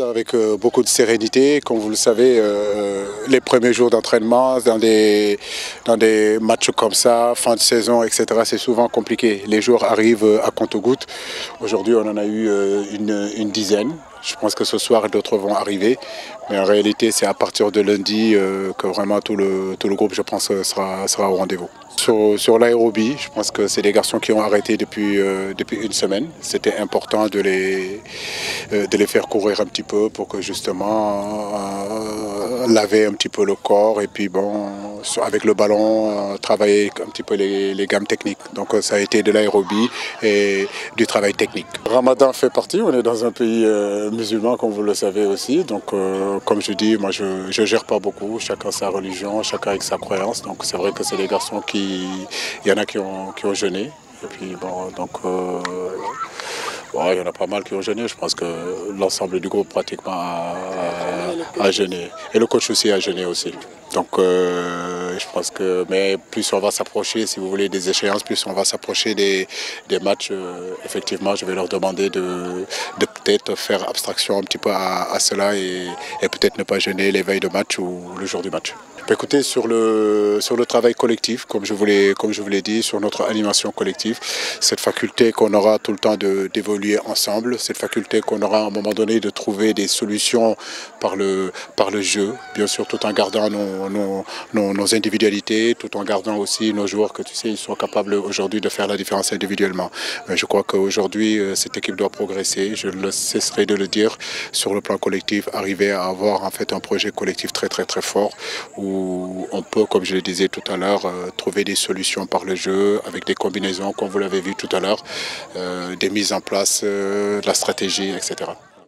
avec beaucoup de sérénité. Comme vous le savez, les premiers jours d'entraînement dans des matchs comme ça, fin de saison, etc., c'est souvent compliqué. Les jours arrivent à compte-gouttes. Aujourd'hui, on en a eu une dizaine. Je pense que ce soir, d'autres vont arriver. Mais en réalité, c'est à partir de lundi que vraiment tout le groupe, je pense, sera au rendez-vous. Sur l'aérobie, je pense que c'est des garçons qui ont arrêté depuis une semaine. C'était important de les faire courir un petit peu pour que justement laver un petit peu le corps et puis bon, avec le ballon, travailler un petit peu les gammes techniques. Donc ça a été de l'aérobie et du travail technique. Ramadan fait partie, on est dans un pays musulman comme vous le savez aussi. Donc comme je dis, moi je gère pas beaucoup, chacun sa religion, chacun avec sa croyance. Donc c'est vrai que c'est des garçons il y en a qui ont jeûné. Et puis bon, donc bon, il y en a pas mal qui ont jeûné. Je pense que l'ensemble du groupe pratiquement a jeûné. Et le coach aussi a jeûné aussi. Donc je pense que, mais plus on va s'approcher, si vous voulez, des échéances, plus on va s'approcher des matchs, effectivement, je vais leur demander de peut-être faire abstraction un petit peu à cela et peut-être ne pas jeûner les veilles de match ou le jour du match. Écoutez, sur le travail collectif, comme je vous l'ai dit, sur notre animation collective, cette faculté qu'on aura tout le temps d'évoluer ensemble, cette faculté qu'on aura à un moment donné de trouver des solutions par le jeu, bien sûr tout en gardant nos individualités, tout en gardant aussi nos joueurs que tu sais, ils sont capables aujourd'hui de faire la différence individuellement. Je crois qu'aujourd'hui, cette équipe doit progresser, je ne cesserai de le dire, sur le plan collectif, arriver à avoir en fait un projet collectif très très très fort où on peut, comme je le disais tout à l'heure, trouver des solutions par le jeu, avec des combinaisons, comme vous l'avez vu tout à l'heure, des mises en place, de la stratégie, etc.